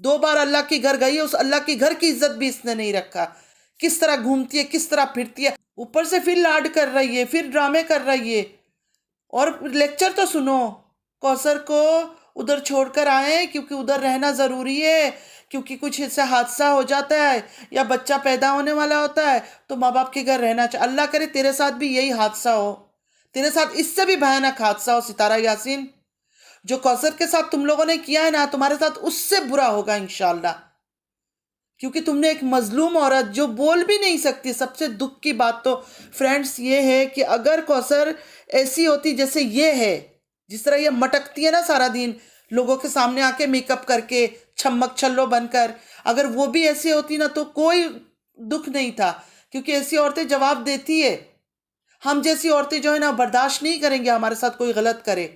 2 بار اللہ کے گھر گئی ہے، اس اللہ کے گھر کی عزت بھی اس نے نہیں رکھا. کس طرح گھومتی ہے، کس طرح پھرتی ہے، اوپر سے پھر لاڈ کر رہی ہے، پھر ڈرامے کر رہی ہے. اور لیکچر تو سنو، کوثر کو ادھر چھوڑ کر آئے کیونکہ ادھر رہنا ضروری ہے، کیونکہ کچھ اس سے حادثہ ہو جاتا ہے یا بچہ پیدا ہونے والا ہوتا ہے تو ماں باپ کے گھر رہنا چاہیے. اللہ کرے تیرے ساتھ بھی یہی حادثہ ہو، تیرے ساتھ اس سے بھی بھیانک حادثہ ہو ستارہ یاسین. جو کوثر کے ساتھ تم لوگوں نے کیا ہے نا، تمہارے ساتھ اس سے برا ہوگا انشاءاللہ. کیونکہ تم نے ایک مظلوم عورت جو بول بھی نہیں سکتی. سب سے دکھ کی بات تو فرینڈس یہ ہے کہ اگر کوثر ایسی ہوتی جیسے یہ ہے، جس طرح یہ مٹکتی ہے نا سارا دن لوگوں کے سامنے آ کے میک اپ کر کے چھمک چھلو بن کر، اگر وہ بھی ایسی ہوتی نا تو کوئی دکھ نہیں تھا. کیونکہ ایسی عورتیں جواب دیتی ہے. ہم جیسی عورتیں جو ہے نا برداشت نہیں کریں گے ہمارے ساتھ کوئی غلط کرے.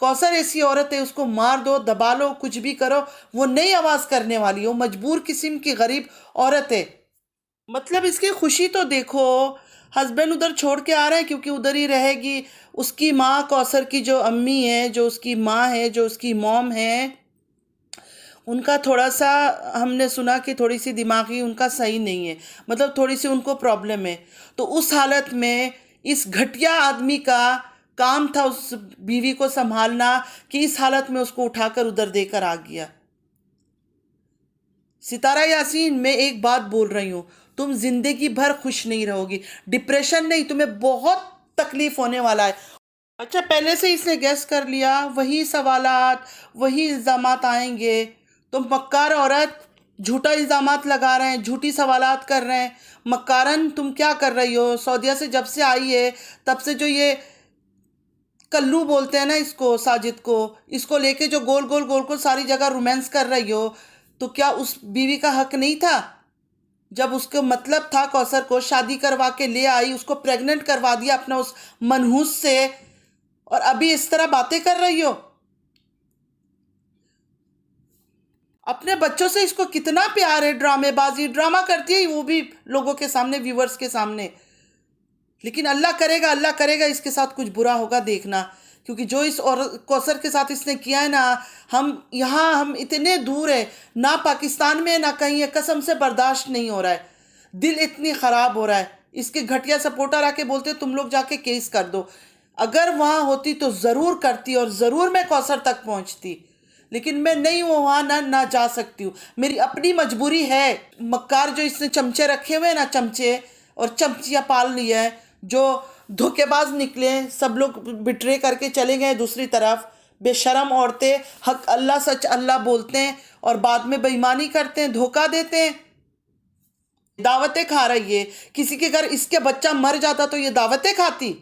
کوثر ایسی عورت ہے، اس کو مار دو، دبا لو، کچھ بھی کرو، وہ نئی آواز کرنے والی، وہ مجبور قسم کی غریب عورت ہے. مطلب اس کی خوشی تو دیکھو، ہسبینڈ ادھر چھوڑ کے آ رہے ہیں کیونکہ ادھر ہی رہے گی. اس کی ماں کوثر کی جو امی ہے، جو اس کی ماں ہے، جو اس کی موم ہے، ان کا تھوڑا سا ہم نے سنا کہ تھوڑی سی دماغی ان کا صحیح نہیں ہے، مطلب تھوڑی سی ان کو پرابلم ہے. تو اس حالت میں اس گھٹیا آدمی کا کام تھا اس بیوی کو سنبھالنا، کہ اس حالت میں اس کو اٹھا کر ادھر دے کر آ گیا. ستارہ یاسین، میں ایک بات بول رہی ہوں، تم زندگی بھر خوش نہیں رہو گی. ڈپریشن نہیں، تمہیں بہت تکلیف ہونے والا ہے. اچھا، پہلے سے اس نے گیس کر لیا، وہی سوالات، وہی الزامات آئیں گے. تم مکار عورت، جھوٹا الزامات لگا رہے ہیں، جھوٹی سوالات کر رہے ہیں. مکارن تم کیا کر رہی ہو؟ سعودیہ سے جب سے آئی ہے تب سے جو یہ کلو بولتے ہیں نا اس کو، ساجد کو، اس کو لے کے جو گول گول گول گول ساری جگہ رومانس کر رہی ہو، تو کیا اس بیوی کا حق نہیں تھا؟ جب اس کو مطلب تھا کوثر کو شادی کروا کے لے آئی، اس کو پریگننٹ کروا دیا اپنا اس منحوس سے، اور ابھی اس طرح باتیں کر رہی ہو. اپنے بچوں سے اس کو کتنا پیار ہے، ڈرامے بازی ڈرامہ کرتی ہے وہ بھی لوگوں کے سامنے، ویورز کے سامنے. لیکن اللہ کرے گا، اللہ کرے گا اس کے ساتھ کچھ برا ہوگا دیکھنا. کیونکہ جو اس اور کوثر کے ساتھ اس نے کیا ہے نا، ہم اتنے دور ہیں، نہ پاکستان میں نہ کہیں ہے، قسم سے برداشت نہیں ہو رہا ہے. دل اتنی خراب ہو رہا ہے. اس کے گھٹیا سپورٹر آ کے بولتے تم لوگ جا کے کیس کر دو. اگر وہاں ہوتی تو ضرور کرتی اور ضرور میں کوثر تک پہنچتی. لیکن میں نہیں ہوں وہاں، نہ جا سکتی ہوں، میری اپنی مجبوری ہے. مکار جو اس نے چمچے رکھے ہوئے نا، چمچے اور چمچیاں پال لیا ہے، جو دھوکے باز نکلے، سب لوگ بٹرے کر کے چلے گئے دوسری طرف. بے شرم عورتیں حق اللہ سچ اللہ بولتے ہیں اور بعد میں بے ایمانی کرتے ہیں، دھوکہ دیتے ہیں. دعوتیں کھا رہی ہے. کسی کے گھر اس کے بچہ مر جاتا تو یہ دعوتیں کھاتی؟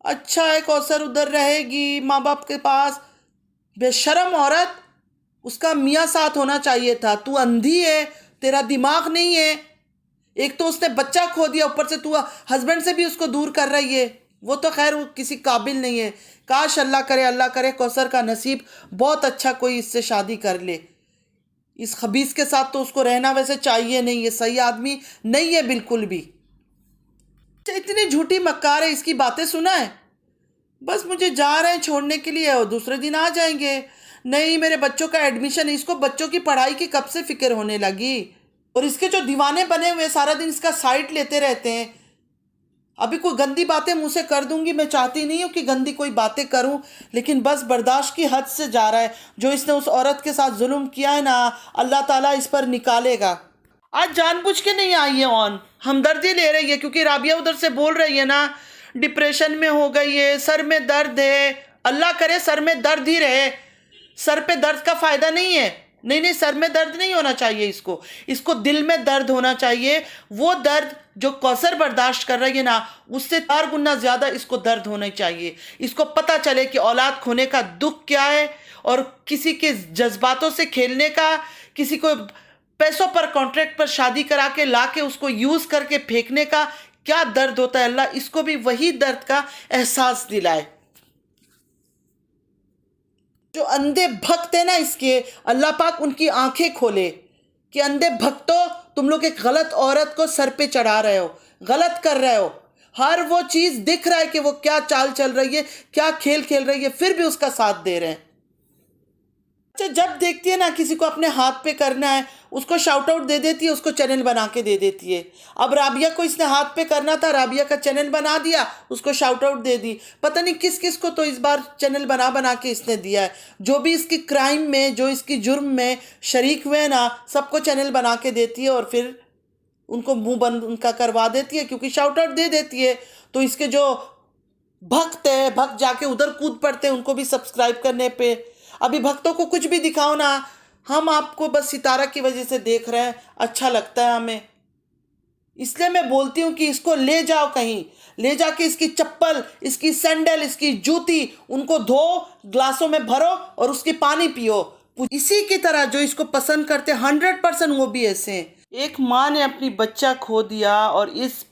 اچھا ہے کوثر ادھر رہے گی ماں باپ کے پاس. بے شرم عورت، اس کا میاں ساتھ ہونا چاہیے تھا. تو اندھی ہے، تیرا دماغ نہیں ہے. ایک تو اس نے بچہ کھو دیا، اوپر سے تو ہسبینڈ سے بھی اس کو دور کر رہی ہے. وہ تو خیر وہ کسی قابل نہیں ہے. کاش اللہ کرے کوثر کا نصیب بہت اچھا کوئی اس سے شادی کر لے. اس خبیث کے ساتھ تو اس کو رہنا ویسے چاہیے نہیں، یہ صحیح آدمی نہیں ہے بالکل بھی. اتنی جھوٹی مکار ہے، اس کی باتیں سنا ہے. بس مجھے جا رہے ہیں چھوڑنے کے لیے اور دوسرے دن آ جائیں گے. نہیں میرے بچوں کا ایڈمیشن ہے. اس کو بچوں کی پڑھائی کی کب سے فکر ہونے لگی؟ اور اس کے جو دیوانے بنے ہوئے سارا دن اس کا سائٹ لیتے رہتے ہیں. ابھی کوئی گندی باتیں منہ سے کر دوں گی، میں چاہتی نہیں ہوں کہ گندی کوئی باتیں کروں، لیکن بس برداشت کی حد سے جا رہا ہے. جو اس نے اس عورت کے ساتھ ظلم کیا ہے نا، اللہ تعالیٰ اس پر نکالے گا. آج جان بوجھ کے نہیں آئی ہے آن، ہمدردی لے رہی ہے کیونکہ رابعہ ادھر سے بول رہی ہے نا ڈپریشن میں ہو گئی ہے، سر میں درد ہے. اللہ کرے سر میں درد ہی رہے. سر پہ درد کا فائدہ نہیں ہے. نہیں سر میں درد نہیں ہونا چاہیے اس کو دل میں درد ہونا چاہیے. وہ درد جو کوثر برداشت کر رہی ہے نا، اس سے 4 گنا زیادہ اس کو درد ہونا چاہیے. اس کو پتہ چلے کہ اولاد کھونے کا دکھ کیا ہے، اور کسی کے جذباتوں سے کھیلنے کا، کسی کو پیسوں پر کانٹریکٹ پر شادی کرا کے لا کے اس کو یوز کر کے پھینکنے کا کیا درد ہوتا ہے. اللہ اس کو بھی وہی درد کا احساس دلائے. جو اندھے بھکت ہیں نا اس کے، اللہ پاک ان کی آنکھیں کھولے کہ اندھے بھکتو، تم لوگ ایک غلط عورت کو سر پہ چڑھا رہے ہو، غلط کر رہے ہو. ہر وہ چیز دکھ رہا ہے کہ وہ کیا چال چل رہی ہے، کیا کھیل کھیل رہی ہے، پھر بھی اس کا ساتھ دے رہے ہیں. جب دیکھتی ہے نا کسی کو اپنے ہاتھ پہ کرنا ہے اس کو شاؤٹ آؤٹ دے دیتی ہے، اس کو چینل بنا کے دے دیتی ہے۔ اب رابعہ کو اس نے ہاتھ پہ کرنا تھا، رابعہ کا چینل بنا دیا، اس کو شاؤٹ آؤٹ دے دی۔ پتہ نہیں کس کس کو تو اس بار چینل بنا کے اس نے دیا ہے، جو بھی اس کی کرائم میں، جو اس کی جرم میں شریک ہوئے نا، سب کو چینل بنا کے دیتی ہے اور پھر ان کو منہ بند ان کا کروا دیتی ہے، کیونکہ شاؤٹ آؤٹ دے دیتی ہے تو اس کے جو بھکت ہے، بھکت جا کے ادھر کود پڑتے ہیں ان کو بھی سبسکرائب کرنے پہ۔ ابھی بھکتوں کو کچھ بھی دکھاؤ نا، ہم آپ کو بس ستارہ کی وجہ سے دیکھ رہے ہیں، اچھا لگتا ہے ہمیں، اس لیے میں بولتی ہوں کہ اس کو لے جاؤ کہیں، لے جا کے اس کی چپل، اس کی سینڈل، اس کی جوتی، ان کو دھو، گلاسوں میں بھرو اور اس کی پانی پیو۔ اسی کی طرح جو اس کو پسند کرتے 100% وہ بھی ایسے ہیں۔ ایک ماں نے اپنی بچہ کھو دیا اور اس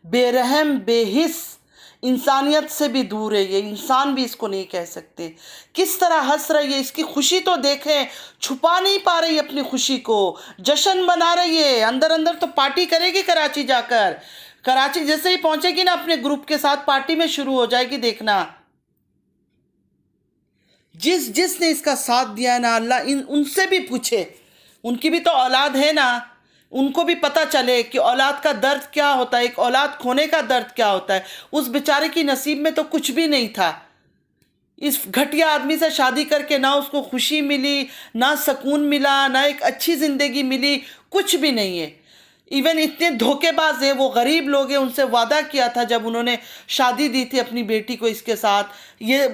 بے رحم بے حس انسانیت سے بھی دور ہے، یہ انسان بھی اس کو نہیں کہہ سکتے۔ کس طرح ہنس رہی ہے، اس کی خوشی تو دیکھیں، چھپا نہیں پا رہی اپنی خوشی کو، جشن بنا رہی ہے، اندر اندر تو پارٹی کرے گی کراچی جا کر، کراچی جیسے ہی پہنچے گی نا اپنے گروپ کے ساتھ پارٹی میں شروع ہو جائے گی، دیکھنا۔ جس نے اس کا ساتھ دیا ہے نا، اللہ ان سے بھی پوچھے، ان کی بھی تو اولاد ہے نا، ان کو بھی پتہ چلے کہ اولاد کا درد کیا ہوتا ہے، ایک اولاد کھونے کا درد کیا ہوتا ہے۔ اس بیچارے کی نصیب میں تو کچھ بھی نہیں تھا، اس گھٹیا آدمی سے شادی کر کے نہ اس کو خوشی ملی، نہ سکون ملا، نہ ایک اچھی زندگی ملی، کچھ بھی نہیں ہے۔ ایون اتنے دھوکے باز ہیں، وہ غریب لوگ ہیں، ان سے وعدہ کیا تھا جب انہوں نے شادی دی تھی اپنی بیٹی کو اس کے ساتھ، یہ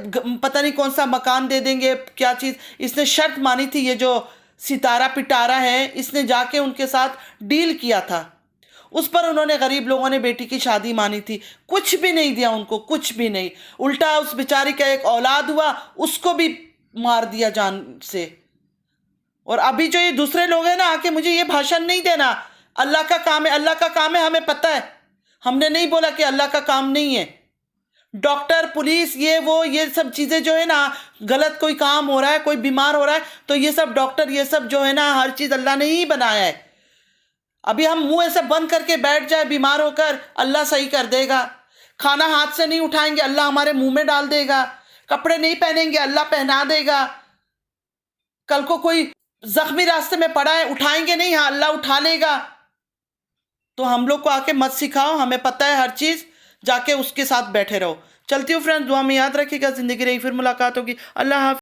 پتہ نہیں کون سا مکان دے دیں گے، کیا چیز، اس نے شرط مانی تھی، یہ جو ستارہ پٹارہ ہے اس نے جا کے ان کے ساتھ ڈیل کیا تھا، اس پر انہوں نے غریب لوگوں نے بیٹی کی شادی مانی تھی، کچھ بھی نہیں دیا ان کو، کچھ بھی نہیں، الٹا اس بیچاری کا ایک اولاد ہوا اس کو بھی مار دیا جان سے۔ اور ابھی جو یہ دوسرے لوگ ہیں نا، آ کے مجھے یہ بھاشن نہیں دینا، اللہ کا کام ہے، اللہ کا کام ہے، ہمیں پتہ ہے، ہم نے نہیں بولا کہ اللہ کا کام نہیں ہے۔ ڈاکٹر، پولیس، یہ سب چیزیں جو ہے نا، غلط کوئی کام ہو رہا ہے، کوئی بیمار ہو رہا ہے تو یہ سب ڈاکٹر، یہ سب جو ہے نا، ہر چیز اللہ نے ہی بنایا ہے۔ ابھی ہم منہ ایسے بند کر کے بیٹھ جائے بیمار ہو کر، اللہ صحیح کر دے گا۔ کھانا ہاتھ سے نہیں اٹھائیں گے، اللہ ہمارے منہ میں ڈال دے گا۔ کپڑے نہیں پہنیں گے، اللہ پہنا دے گا۔ کل کو کوئی زخمی راستے میں پڑا ہے، اٹھائیں گے نہیں، ہاں اللہ اٹھا لے گا۔ تو ہم لوگ کو آ کے مت سکھاؤ، ہمیں پتہ ہے ہر چیز، جا کے اس کے ساتھ بیٹھے رہو۔ چلتی ہوں فرینڈز، دعا میں یاد رکھیے گا، زندگی رہی پھر ملاقات ہوگی، اللہ حافظ۔